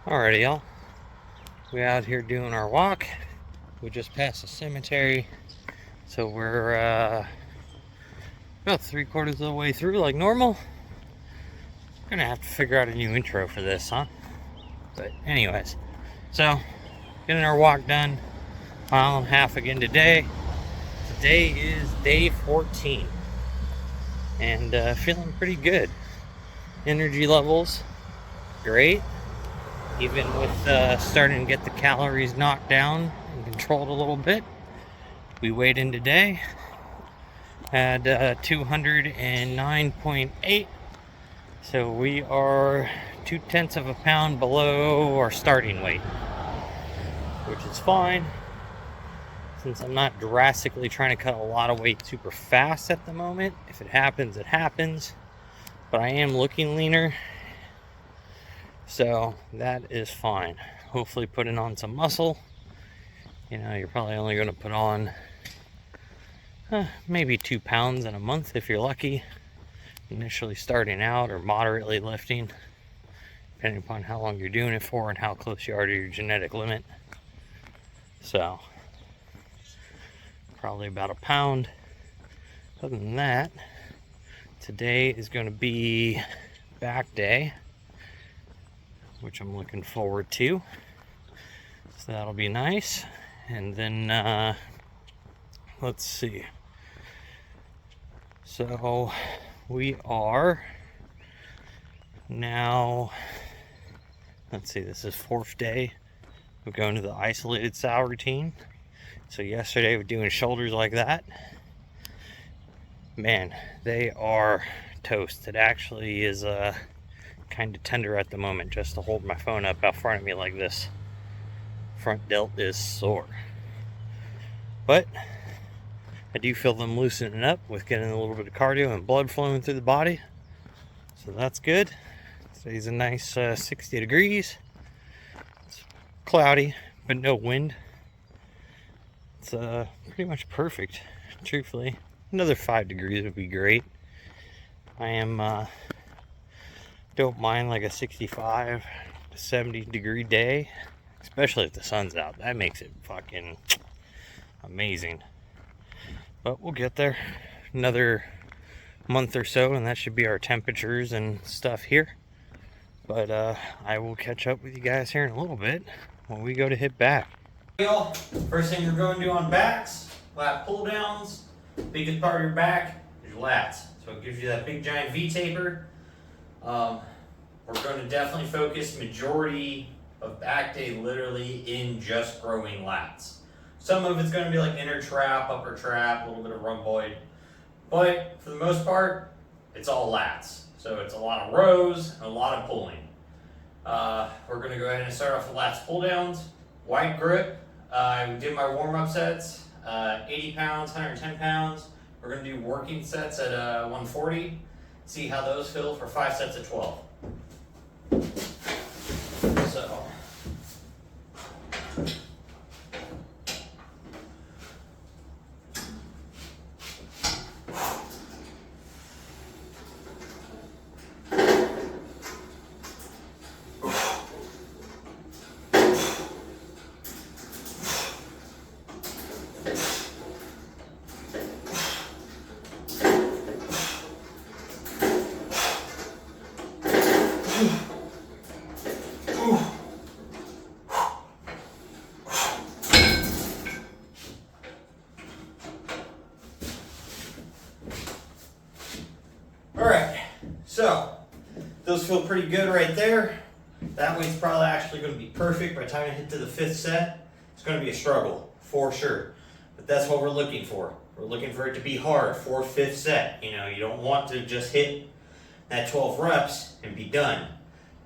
Alrighty, y'all. We out here doing our walk. We just passed the cemetery, so we're about 3/4 of the way through, like normal. Gonna have to figure out a new intro for this, huh? But anyways, so getting our walk done. Mile and a half again today. Today is day 14, and feeling pretty good. Energy levels great. Even with starting to get the calories knocked down and controlled a little bit. We weighed in today, had 209.8, so we are 2/10 of a pound below our starting weight, which is fine since I'm not drastically trying to cut a lot of weight super fast at the moment. If it happens, it happens, but I am looking leaner, so that is fine. Hopefully putting on some muscle. You know, you're probably only going to put on maybe 2 pounds in a month if you're lucky, initially starting out, or moderately lifting, depending upon how long you're doing it for and how close you are to your genetic limit. So probably about a pound. Other than that, today is going to be back day, which I'm looking forward to, so that'll be nice. And then let's see, so we are now, let's see, this is 4th day of going to the isolated sow routine. So yesterday we're doing shoulders like that. Man, they are toast. It actually is kind of tender at the moment just to hold my phone up out front of me like this. Front delt is sore. But I do feel them loosening up with getting a little bit of cardio and blood flowing through the body. So that's good. Today's a nice 60 degrees. It's cloudy, but no wind. It's pretty much perfect, truthfully. Another 5 degrees would be great. I am don't mind like a 65 to 70 degree day, especially if the sun's out. That makes it fucking amazing. But we'll get there. Another month or so, and that should be our temperatures and stuff here. But I will catch up with you guys here in a little bit when we go to hit back. Y'all, first thing you're going to do on backs, lat pull downs. Biggest part of your back is your lats. So it gives you that big giant V taper. We're going to definitely focus majority of back day literally in just growing lats. Some of it's going to be like inner trap, upper trap, a little bit of rhomboid. But for the most part, it's all lats. So it's a lot of rows and a lot of pulling. We're going to go ahead and start off with lats pull downs. Wide grip. I did my warm-up sets, 80 pounds, 110 pounds. We're going to do working sets at 140. See how those feel for 5 sets of 12. So. Alright, so those feel pretty good right there. That weight's probably actually going to be perfect by the time I hit to the 5th set. It's going to be a struggle, for sure. But that's what we're looking for. We're looking for it to be hard for 5th set. You know, you don't want to just hit that 12 reps and be done.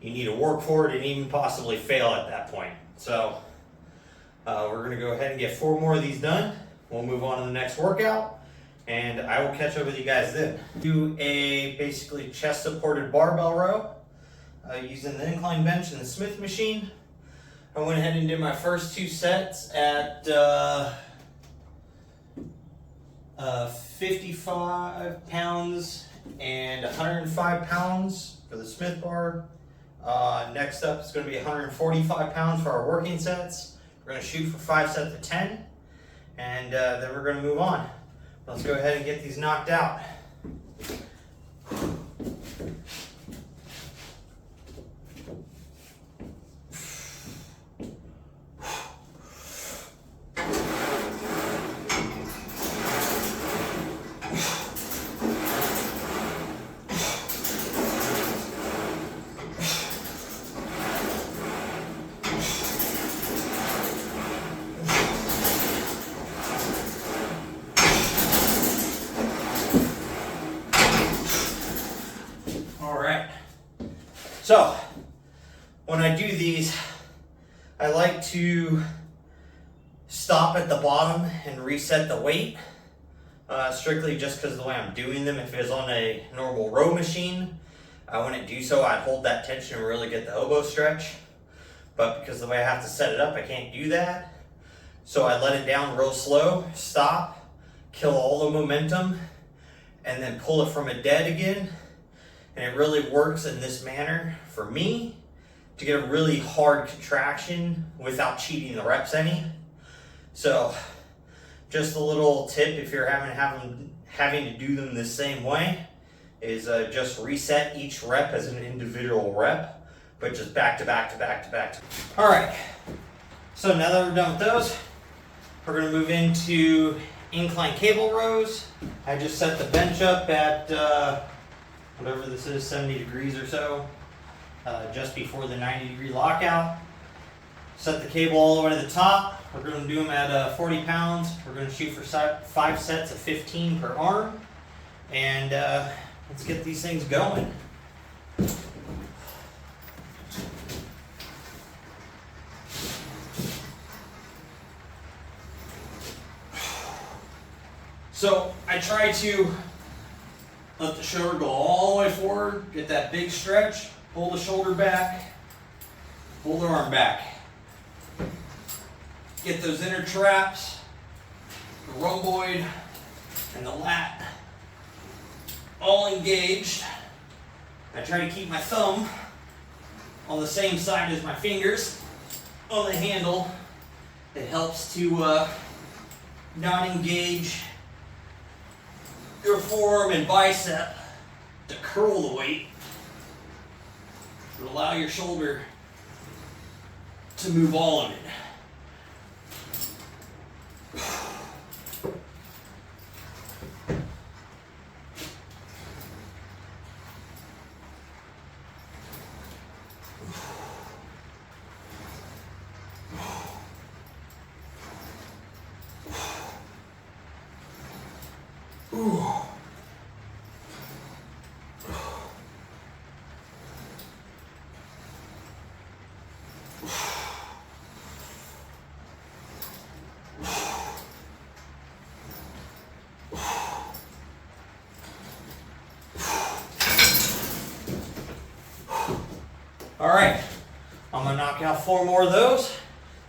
You need to work for it and even possibly fail at that point. So we're going to go ahead and get 4 more of these done. We'll move on to the next workout, and I will catch up with you guys then. Do a basically chest supported barbell row using the incline bench and the Smith machine. I went ahead and did my first 2 sets at 55 pounds and 105 pounds for the Smith bar. Next up is going to be 145 pounds for our working sets. We're going to shoot for 5 sets of 10, and then we're going to move on. Let's go ahead and get these knocked out. So, when I do these, I like to stop at the bottom and reset the weight, strictly just because of the way I'm doing them. If it was on a normal row machine, I wouldn't do so. I'd hold that tension and really get the elbow stretch. But because the way I have to set it up, I can't do that. So I let it down real slow, stop, kill all the momentum, and then pull it from a dead again. And it really works in this manner for me to get a really hard contraction without cheating the reps any. So just a little tip if you're having to do them the same way is just reset each rep as an individual rep, but just back to back to back to back. All right, so now that we're done with those, we're gonna move into incline cable rows. I just set the bench up at whatever this is, 70 degrees or so, just before the 90-degree lockout. Set the cable all the way to the top. We're going to do them at 40 pounds. We're going to shoot for 5 sets of 15 per arm. And let's get these things going. So I try to let the shoulder go all the way forward, get that big stretch, pull the shoulder back, pull the arm back. Get those inner traps, the rhomboid, and the lat all engaged. I try to keep my thumb on the same side as my fingers on the handle. It helps to not engage your forearm and bicep to curl the weight, to allow your shoulder to move all of it. All right, I'm gonna knock out 4 more of those,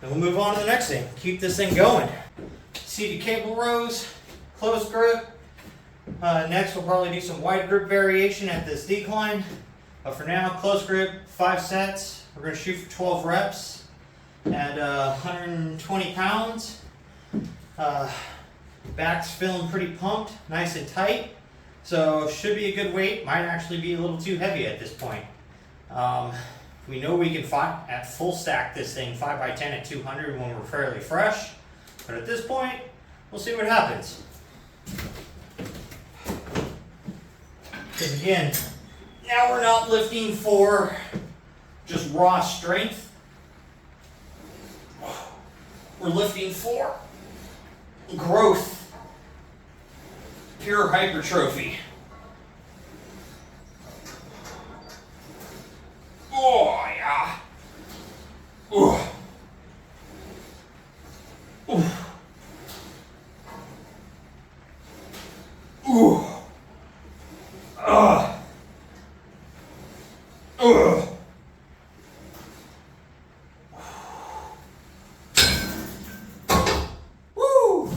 and we'll move on to the next thing. Keep this thing going. Seated cable rows, close grip. Next, we'll probably do some wide grip variation at this decline. But for now, close grip, 5 sets. We're gonna shoot for 12 reps at 120 pounds. Back's feeling pretty pumped, nice and tight. So should be a good weight, might actually be a little too heavy at this point. We know we can at full stack this thing 5x10 at 200 when we're fairly fresh, but at this point, we'll see what happens. Because again, now we're not lifting for just raw strength. We're lifting for growth, pure hypertrophy. Oh, yeah. Ooh. Ooh. Ooh. Woo.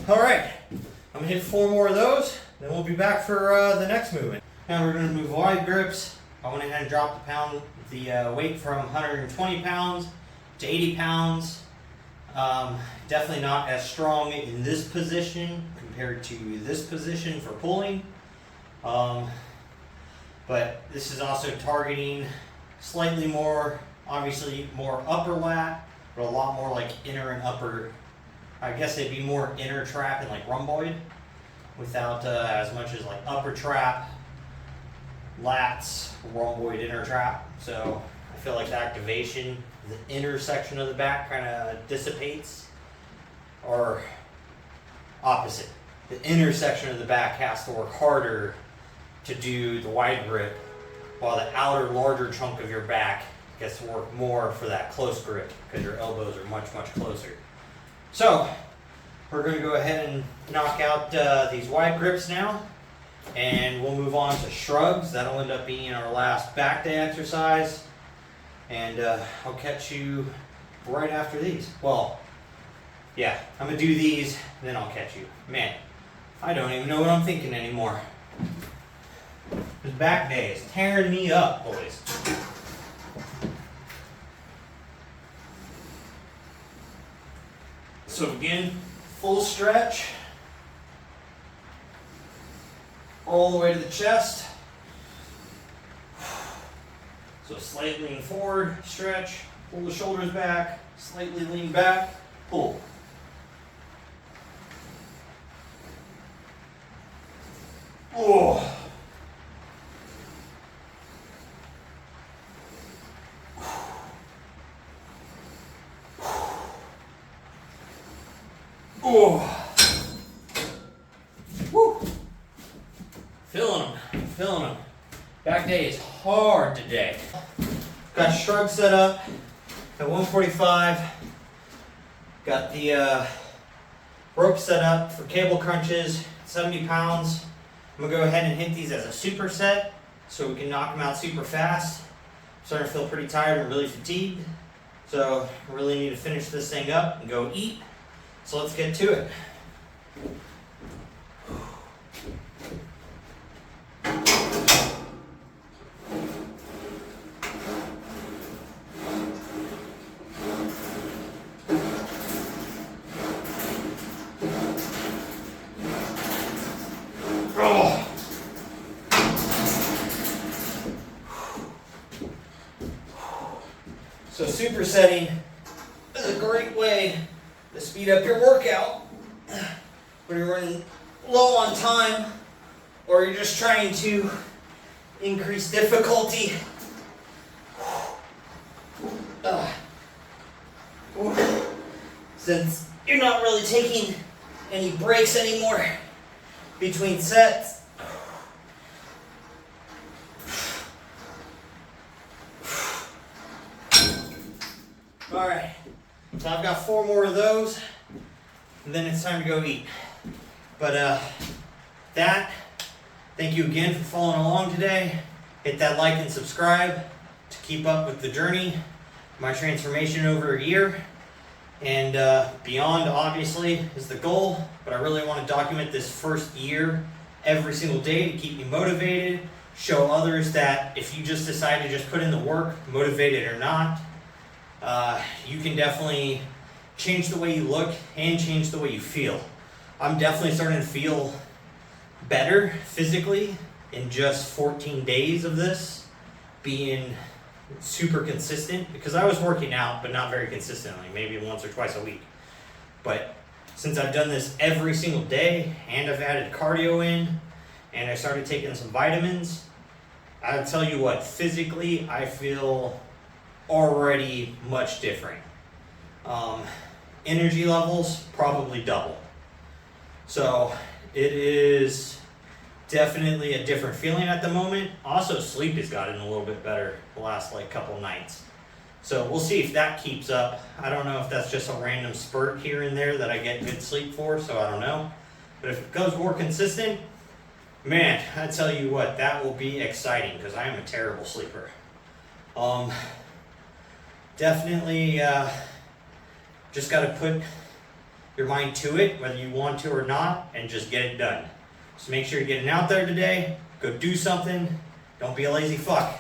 All right, I'm gonna hit 4 more of those, then we'll be back for the next movement. Now we're going to move wide grips. I went ahead and dropped the weight from 120 pounds to 80 pounds. Definitely not as strong in this position compared to this position for pulling. But this is also targeting slightly more, obviously more upper lat, but a lot more like inner and upper. I guess it'd be more inner trap and like rhomboid without as much as like upper trap, lats, rhomboid, inner trap. So I feel like the activation, the inner section of the back kind of dissipates, or opposite. The inner section of the back has to work harder to do the wide grip, while the outer larger chunk of your back gets to work more for that close grip because your elbows are much, much closer. So we're going to go ahead and knock out these wide grips now, and we'll move on to shrugs. That'll end up being our last back day exercise, and I'll catch you right after these. Well, yeah, I'm going to do these, then I'll catch you. Man, I don't even know what I'm thinking anymore. This back day is tearing me up, boys. So again, full stretch. All the way to the chest. So slightly lean forward, stretch, pull the shoulders back, slightly lean back, pull. Oh. Oh. Woo. Feeling them. Back day is hard today. Got shrug set up at 145. Got the rope set up for cable crunches, 70 pounds. I'm gonna go ahead and hit these as a superset so we can knock them out super fast. I'm starting to feel pretty tired and really fatigued. So I really need to finish this thing up and go eat. So let's get to it. So supersetting is a great way to speed up your workout when you're running low on time, or you're just trying to increase difficulty. Since you're not really taking any breaks anymore between sets. All right, so I've got 4 more of those, and then it's time to go eat. But thank you again for following along today. Hit that like and subscribe to keep up with the journey, my transformation over a year. And beyond, obviously, is the goal, but I really want to document this first year every single day to keep me motivated, show others that if you just decide to just put in the work, motivated or not, you can definitely change the way you look and change the way you feel. I'm definitely starting to feel better physically in just 14 days of this being super consistent, because I was working out but not very consistently, maybe once or twice a week. But since I've done this every single day and I've added cardio in and I started taking some vitamins, I'll tell you what, physically I feel already much different. Energy levels probably double. So it is definitely a different feeling at the moment. Also, sleep has gotten a little bit better the last couple nights. So we'll see if that keeps up. I don't know if that's just a random spurt here and there that I get good sleep for, so I don't know. But if it goes more consistent, man, I tell you what, that will be exciting because I am a terrible sleeper. Definitely just got to put your mind to it, whether you want to or not, and just get it done. So make sure you're getting out there today, Go do something. Don't be a lazy fuck.